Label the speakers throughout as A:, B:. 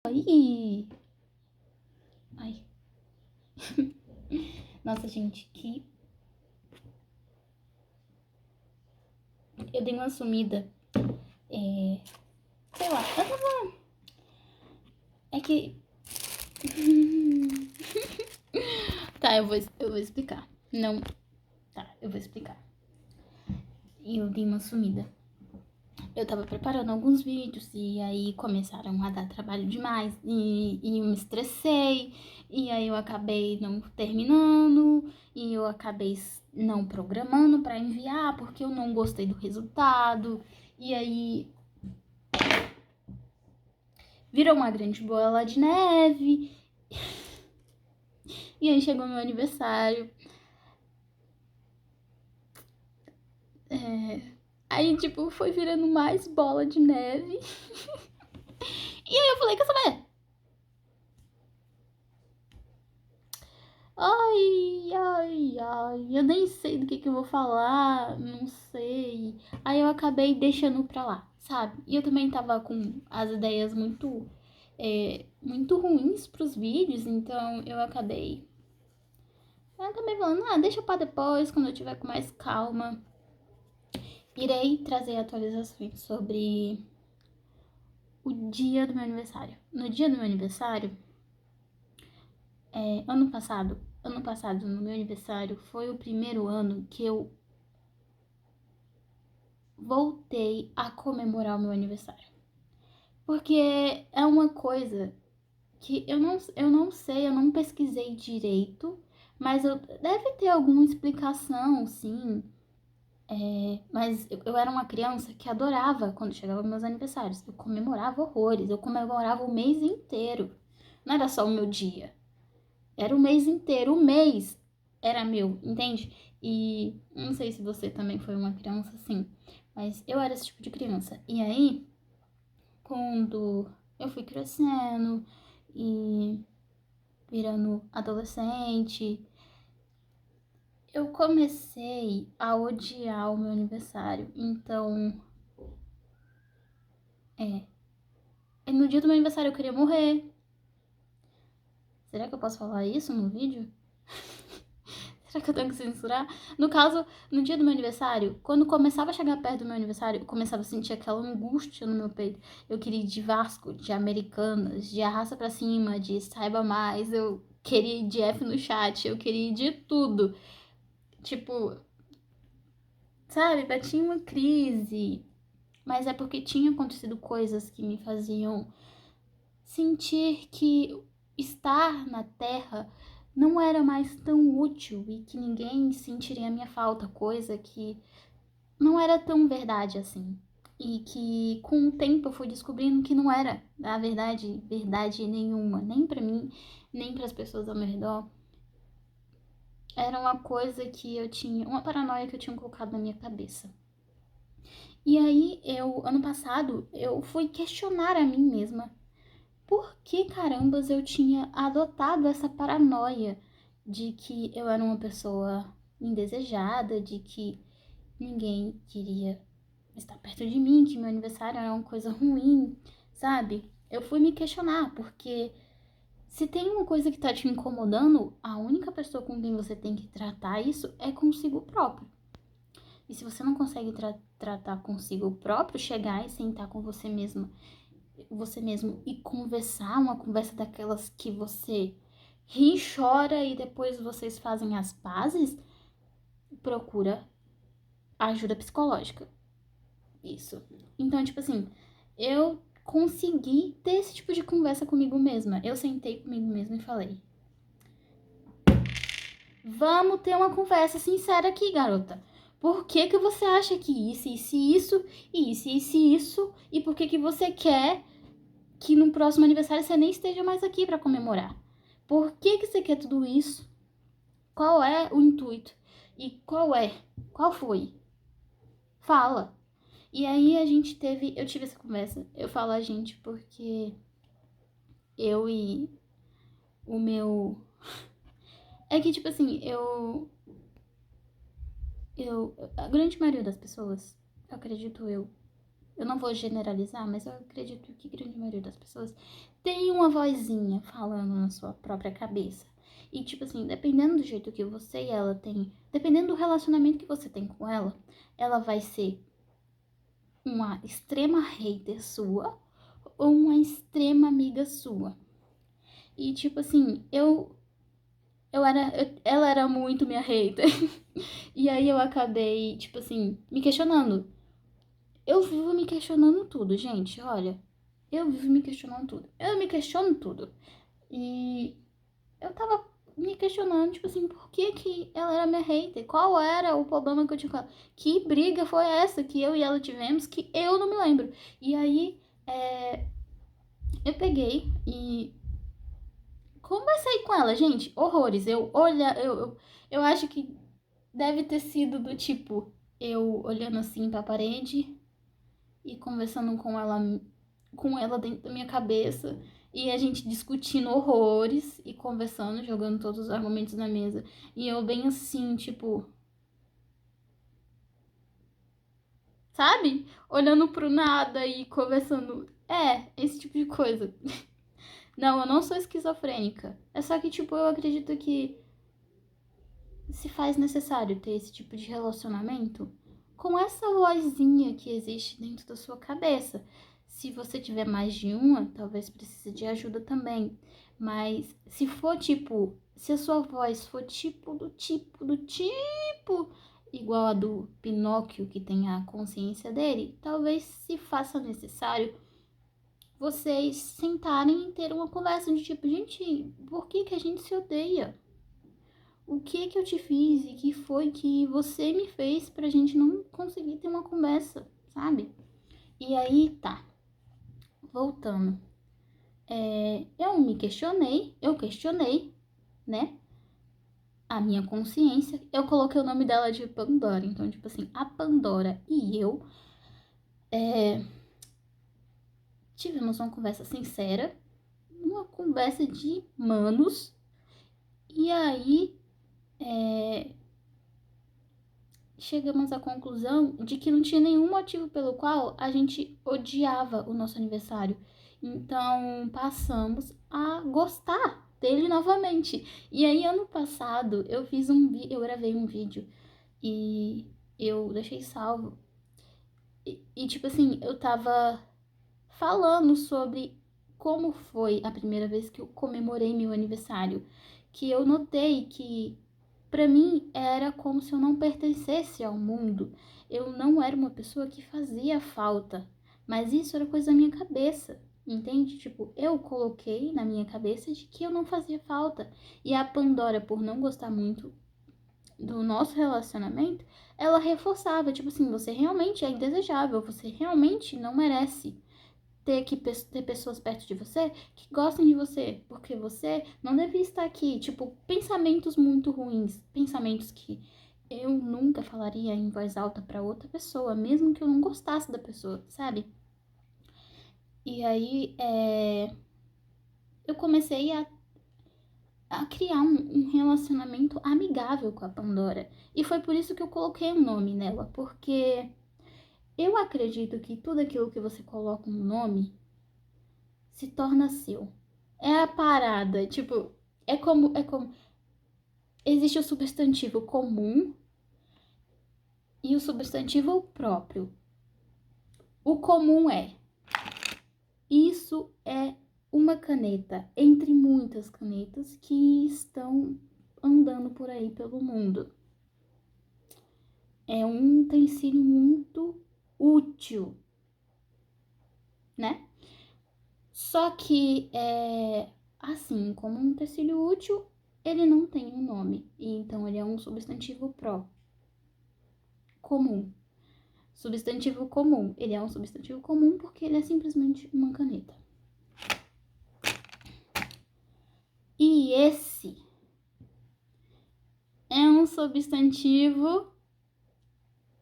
A: Oi! Ai. Nossa, gente, que... Eu dei uma sumida. Sei lá, eu tava... É que... Tá, eu vou explicar. Não... Tá, eu vou explicar. Eu dei uma sumida. Eu tava preparando alguns vídeos e aí começaram a dar trabalho demais e eu me estressei e aí eu acabei não terminando e eu acabei não programando pra enviar porque eu não gostei do resultado e aí virou uma grande bola de neve e aí chegou meu aniversário. Aí, tipo, foi virando mais bola de neve. E aí eu falei, quer saber? Ai, eu nem sei do que eu vou falar, não sei. Aí eu acabei deixando pra lá, sabe? E eu também tava com as ideias muito ruins pros vídeos, então eu acabei falando, deixa pra depois, quando eu tiver com mais calma. Irei trazer atualizações sobre o dia do meu aniversário. No dia do meu aniversário, ano passado, no meu aniversário, foi o primeiro ano que eu voltei a comemorar o meu aniversário. Porque é uma coisa que eu não sei, eu não pesquisei direito, mas deve ter alguma explicação, sim. Mas eu era uma criança que adorava quando chegava meus aniversários. Eu comemorava horrores, eu comemorava o mês inteiro. Não era só o meu dia, era o mês inteiro. O mês era meu, entende? E não sei se você também foi uma criança assim, mas eu era esse tipo de criança. E aí, quando eu fui crescendo e virando adolescente, eu comecei a odiar o meu aniversário. Então, no dia do meu aniversário eu queria morrer. Será que eu posso falar isso no vídeo? Será que eu tenho que censurar? No caso, no dia do meu aniversário, quando começava a chegar perto do meu aniversário, eu começava a sentir aquela angústia no meu peito. Eu queria ir de Vasco, de Americanas, de Arrasta Pra Cima, de Saiba Mais, eu queria ir de F no chat, eu queria ir de tudo. Tipo, sabe, batia uma crise. Mas é porque tinha acontecido coisas que me faziam sentir que estar na Terra não era mais tão útil e que ninguém sentiria a minha falta, coisa que não era tão verdade assim. E que com o tempo eu fui descobrindo que não era, na verdade, verdade nenhuma, nem pra mim, nem para as pessoas ao meu redor. Era uma coisa que eu tinha, uma paranoia que eu tinha colocado na minha cabeça. E aí, ano passado, eu fui questionar a mim mesma por que carambas eu tinha adotado essa paranoia de que eu era uma pessoa indesejada, de que ninguém queria estar perto de mim, que meu aniversário era uma coisa ruim, sabe? Eu fui me questionar, porque se tem uma coisa que tá te incomodando, a única pessoa com quem você tem que tratar isso é consigo próprio. E se você não consegue tratar consigo próprio, chegar e sentar com você mesmo e conversar, uma conversa daquelas que você ri, chora e depois vocês fazem as pazes, procura ajuda psicológica. Isso. Então, tipo assim, eu consegui ter esse tipo de conversa comigo mesma. Eu sentei comigo mesma e falei: vamos ter uma conversa sincera aqui, garota. Por que que você acha que isso, e por que que você quer que no próximo aniversário você nem esteja mais aqui pra comemorar? Por que que você quer tudo isso? Qual é o intuito? E qual foi? Fala. E aí eu tive essa conversa. Eu falo a gente porque eu e o meu... É que, tipo assim, a grande maioria das pessoas, acredito eu não vou generalizar, mas eu acredito que a grande maioria das pessoas tem uma vozinha falando na sua própria cabeça. E, tipo assim, dependendo do jeito que você e ela tem, dependendo do relacionamento que você tem com ela vai ser uma extrema hater sua ou uma extrema amiga sua. E, tipo assim, ela era muito minha hater. E aí eu acabei, tipo assim, me questionando. Eu vivo me questionando tudo, gente, olha. Eu vivo me questionando tudo. Eu me questiono tudo. E eu tava me questionando, tipo assim, por que que ela era minha hater? Qual era o problema que eu tinha com ela? Que briga foi essa que eu e ela tivemos que eu não me lembro? E aí, eu peguei e conversei com ela, gente, horrores. Eu acho que deve ter sido do tipo, eu olhando assim pra parede e conversando com ela dentro da minha cabeça. E a gente discutindo horrores e conversando, jogando todos os argumentos na mesa. E eu bem assim, tipo, sabe? Olhando pro nada e conversando. Esse tipo de coisa. Não, eu não sou esquizofrênica. É só que, tipo, eu acredito que se faz necessário ter esse tipo de relacionamento com essa vozinha que existe dentro da sua cabeça. Se você tiver mais de uma, talvez precise de ajuda também. Mas se for tipo, se a sua voz for tipo igual a do Pinóquio que tem a consciência dele, talvez se faça necessário vocês sentarem e ter uma conversa de tipo, gente, por que que a gente se odeia? O que que eu te fiz e que foi que você me fez pra gente não conseguir ter uma conversa, sabe? E aí, tá, voltando. Eu questionei, né? A minha consciência. Eu coloquei o nome dela de Pandora. Então, tipo assim, a Pandora e eu tivemos uma conversa sincera, uma conversa de manos. E aí, chegamos à conclusão de que não tinha nenhum motivo pelo qual a gente odiava o nosso aniversário. Então, passamos a gostar dele novamente. E aí, ano passado, eu gravei um vídeo e eu deixei salvo. E tipo assim, eu tava falando sobre como foi a primeira vez que eu comemorei meu aniversário, que eu notei que pra mim era como se eu não pertencesse ao mundo. Eu não era uma pessoa que fazia falta, mas isso era coisa da minha cabeça. Entende? Tipo, eu coloquei na minha cabeça de que eu não fazia falta. E a Pandora, por não gostar muito do nosso relacionamento, ela reforçava, tipo assim, você realmente é indesejável, você realmente não merece ter pessoas perto de você que gostem de você, porque você não devia estar aqui. Tipo, pensamentos muito ruins, pensamentos que eu nunca falaria em voz alta pra outra pessoa, mesmo que eu não gostasse da pessoa, sabe? E aí, eu comecei a criar um relacionamento amigável com a Pandora. E foi por isso que eu coloquei um nome nela, porque eu acredito que tudo aquilo que você coloca um nome se torna seu. É a parada, tipo, é como existe o substantivo comum e o substantivo próprio. O comum isso é uma caneta entre muitas canetas que estão andando por aí pelo mundo. É um utensílio muito útil, né? Só que, assim como um utensílio útil, ele não tem um nome. E então, ele é um substantivo comum. Substantivo comum. Ele é um substantivo comum porque ele é simplesmente uma caneta. E esse é um substantivo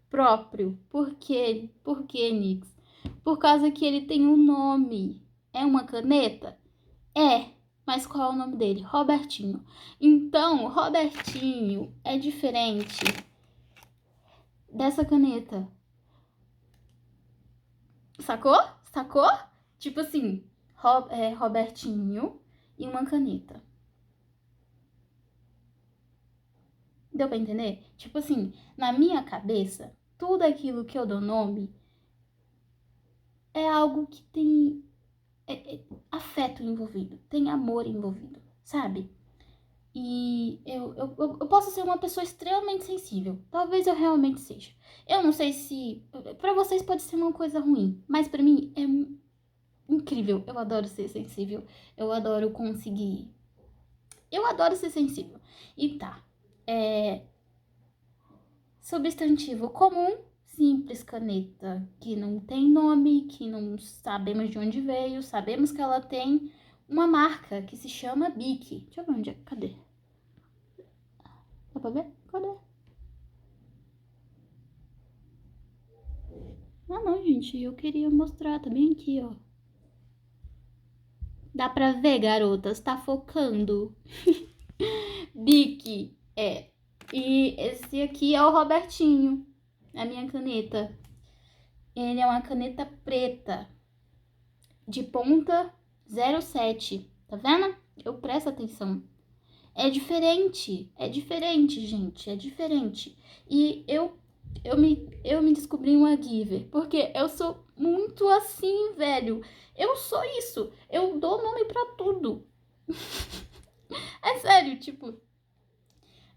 A: próprio. Por quê? Por quê, Nix? Por causa que ele tem um nome. É uma caneta? É. Mas qual é o nome dele? Robertinho. Então, Robertinho é diferente dessa caneta. Sacou? Sacou? Tipo assim, Robertinho e uma caneta. Deu pra entender? Tipo assim, na minha cabeça, tudo aquilo que eu dou nome é algo que tem afeto envolvido, tem amor envolvido, sabe? E eu posso ser uma pessoa extremamente sensível. Talvez eu realmente seja. Eu não sei se. Pra vocês pode ser uma coisa ruim, mas pra mim é incrível. Eu adoro ser sensível. Eu adoro conseguir. Eu adoro ser sensível. E tá. Substantivo comum, simples caneta que não tem nome, que não sabemos de onde veio, sabemos que ela tem uma marca que se chama Bic. Deixa eu ver onde é. Cadê? Dá pra ver? Cadê? Ah, não, gente. Eu queria mostrar. Tá bem aqui, ó. Dá pra ver, garotas? Tá focando. Bic. É. E esse aqui é o Robertinho. A minha caneta. Ele é uma caneta preta. De ponta 07. Tá vendo? Eu presto atenção. É diferente, gente, é diferente. E eu me descobri uma giver, porque eu sou muito assim, velho. Eu sou isso. Eu dou nome pra tudo. É sério, tipo,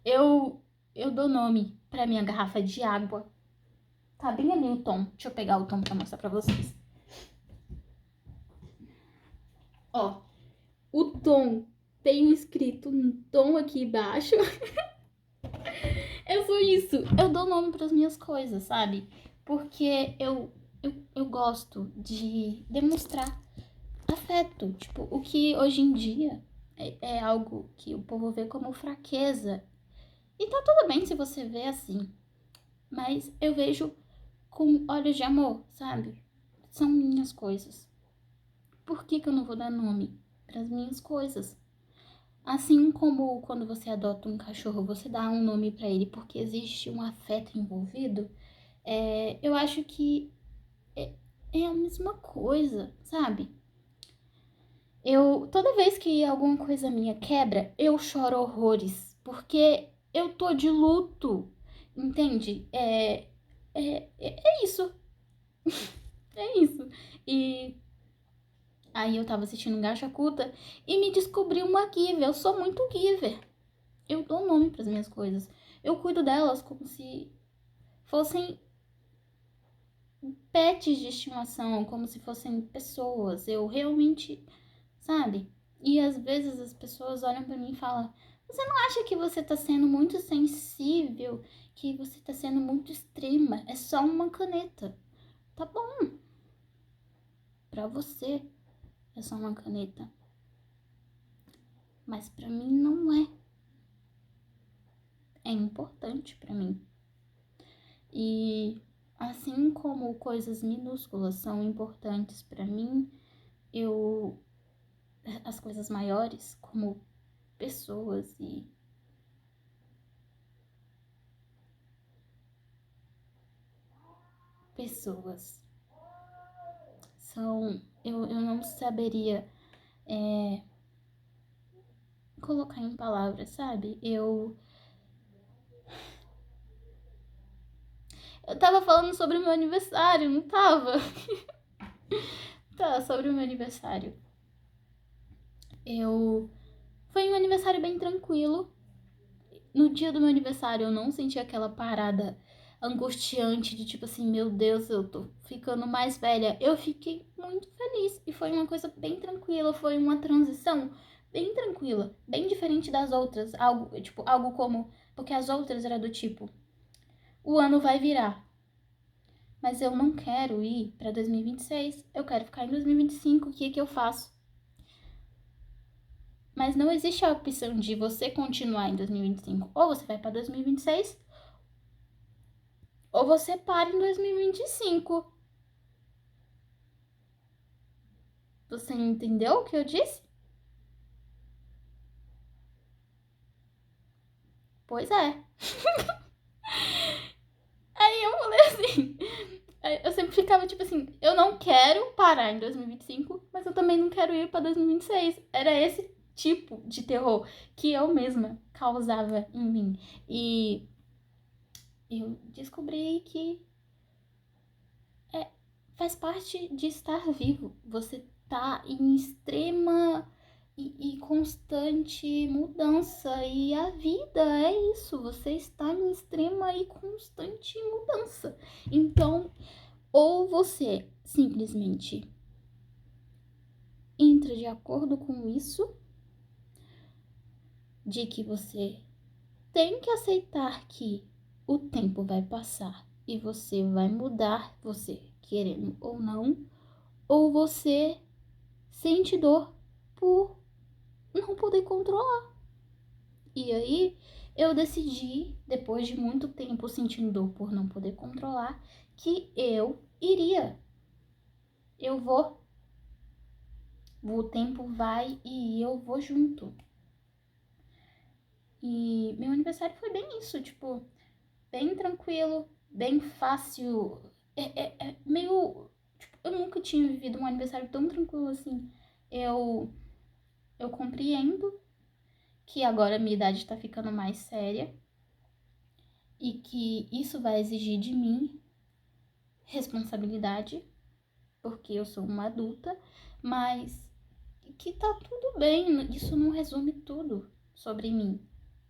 A: eu eu dou nome pra minha garrafa de água. Tá bem ali o tom. Deixa eu pegar o tom pra mostrar pra vocês. Ó, o tom tem escrito um tom aqui embaixo. Eu sou isso. Eu dou nome pras minhas coisas, sabe? Porque eu gosto de demonstrar afeto. Tipo, o que hoje em dia é algo que o povo vê como fraqueza. E tá tudo bem se você vê assim. Mas eu vejo com olhos de amor, sabe? São minhas coisas. Por que eu não vou dar nome pras minhas coisas? Assim como quando você adota um cachorro, você dá um nome pra ele porque existe um afeto envolvido. Eu acho que é a mesma coisa, sabe? Toda vez que alguma coisa minha quebra, eu choro horrores, porque eu tô de luto, entende? É isso, é isso. E aí eu tava assistindo um Gachacuta e me descobri uma giver, eu sou muito giver. Eu dou nome pras minhas coisas. Eu cuido delas como se fossem pets de estimação, como se fossem pessoas. Eu realmente, sabe? E às vezes as pessoas olham pra mim e falam: Você não acha que você tá sendo muito sensível? Que você tá sendo muito extrema? É só uma caneta. Tá bom. Pra você é só uma caneta. Mas pra mim não é. É importante pra mim. E assim como coisas minúsculas são importantes pra mim, as coisas maiores, como pessoas e pessoas, eu não saberia colocar em palavras, sabe? Eu tava falando sobre o meu aniversário, não tava? Tá, sobre o meu aniversário. Foi um aniversário bem tranquilo. No dia do meu aniversário eu não senti aquela parada angustiante de tipo assim, meu Deus, eu tô ficando mais velha. Eu fiquei muito feliz e foi uma coisa bem tranquila, foi uma transição bem tranquila, bem diferente das outras, algo como, porque as outras era do tipo, o ano vai virar, mas eu não quero ir pra 2026, eu quero ficar em 2025, o que que eu faço? Mas não existe a opção de você continuar em 2025. Ou você vai para 2026, ou você para em 2025. Você entendeu o que eu disse? Pois é. Aí eu falei assim, Eu sempre ficava tipo assim, eu não quero parar em 2025, mas eu também não quero ir pra 2026. Era esse tipo de terror que eu mesma causava em mim. E eu descobri que faz parte de estar vivo. Você tá em extrema e constante mudança. E a vida é isso. Você está em extrema e constante mudança. Então, ou você simplesmente entra de acordo com isso, de que você tem que aceitar que o tempo vai passar e você vai mudar, você querendo ou não, ou você sente dor por não poder controlar. E aí eu decidi, depois de muito tempo sentindo dor por não poder controlar, que eu iria. Eu vou. O tempo vai e eu vou junto. E meu aniversário foi bem isso, tipo, bem tranquilo, bem fácil. É meio. Tipo, eu nunca tinha vivido um aniversário tão tranquilo assim. Eu compreendo que agora a minha idade tá ficando mais séria e que isso vai exigir de mim responsabilidade, porque eu sou uma adulta, mas que tá tudo bem, isso não resume tudo sobre mim,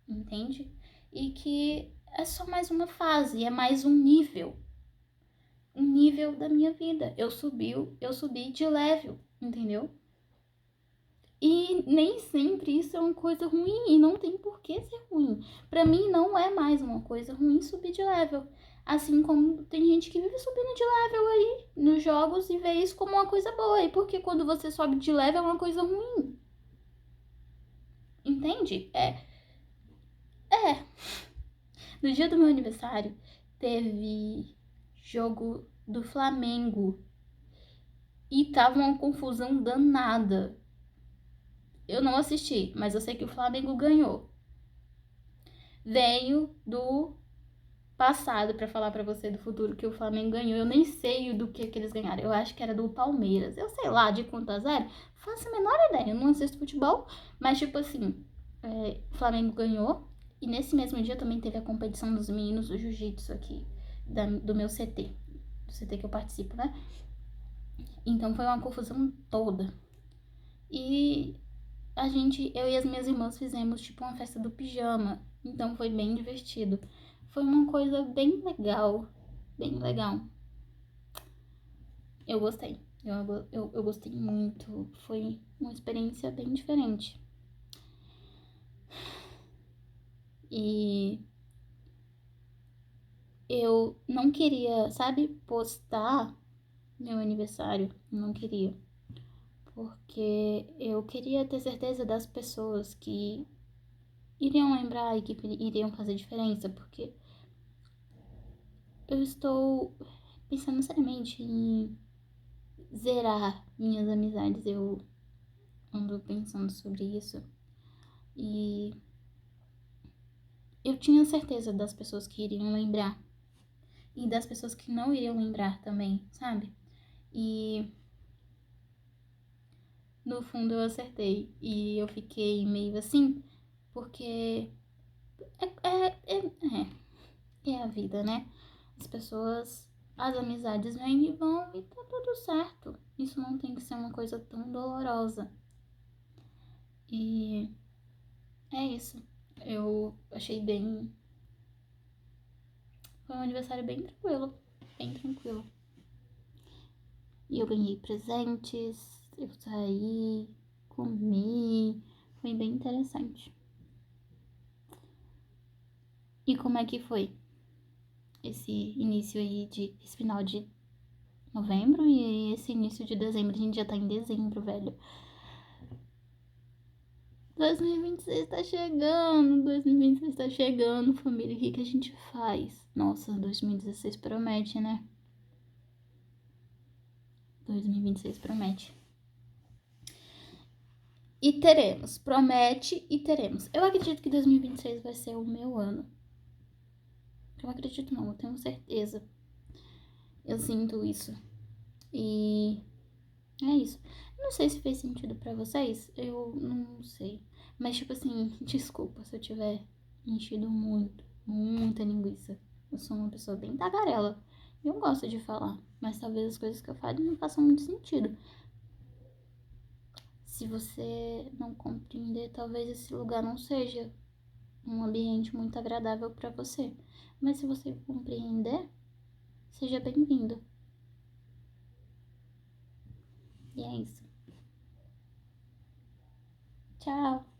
A: entende? E que é só mais uma fase, é mais um nível da minha vida. Eu subi de level, entendeu? E nem sempre isso é uma coisa ruim e não tem por que ser ruim. Pra mim não é mais uma coisa ruim subir de level. Assim como tem gente que vive subindo de level aí nos jogos e vê isso como uma coisa boa. E porque quando você sobe de level é uma coisa ruim. Entende? É. No dia do meu aniversário teve jogo do Flamengo e tava uma confusão danada. Eu não assisti, mas eu sei que o Flamengo ganhou. Venho do passado pra falar pra você do futuro que o Flamengo ganhou. Eu nem sei do que eles ganharam. Eu acho que era do Palmeiras. Eu sei lá, de quanto a zero. Faço a menor ideia. Eu não assisto futebol. Mas, tipo assim, o Flamengo ganhou. E nesse mesmo dia também teve a competição dos meninos do jiu-jitsu aqui, do meu CT. Do CT que eu participo, né? Então foi uma confusão toda. E eu e as minhas irmãs fizemos tipo uma festa do pijama. Então foi bem divertido. Foi uma coisa bem legal. Bem legal. Eu gostei. Eu gostei muito. Foi uma experiência bem diferente. E eu não queria, sabe, postar meu aniversário. Não queria. Porque eu queria ter certeza das pessoas que iriam lembrar e que iriam fazer diferença. Porque eu estou pensando seriamente em zerar minhas amizades. Eu ando pensando sobre isso. E eu tinha certeza das pessoas que iriam lembrar. E das pessoas que não iriam lembrar também, sabe? E no fundo eu acertei. E eu fiquei meio assim, porque é a vida, né? As pessoas, as amizades vêm e vão e tá tudo certo. Isso não tem que ser uma coisa tão dolorosa. E é isso. Eu achei bem. Foi um aniversário bem tranquilo. Bem tranquilo. E eu ganhei presentes, eu saí, comi. Foi bem interessante. E como é que foi esse início aí esse final de novembro e esse início de dezembro? A gente já tá em dezembro, velho. 2026 tá chegando, 2026 tá chegando, família, o que que a gente faz? Nossa, 2016 promete, né? 2026 promete. E teremos, promete e teremos. Eu acredito que 2026 vai ser o meu ano. Eu acredito não, eu tenho certeza. Eu sinto isso. E é isso. Não sei se fez sentido pra vocês, eu não sei. Mas, tipo assim, desculpa se eu tiver enchido muita linguiça. Eu sou uma pessoa bem tagarela. Eu gosto de falar, mas talvez as coisas que eu falo não façam muito sentido. Se você não compreender, talvez esse lugar não seja um ambiente muito agradável pra você. Mas se você compreender, seja bem-vindo. E é isso. Tchau!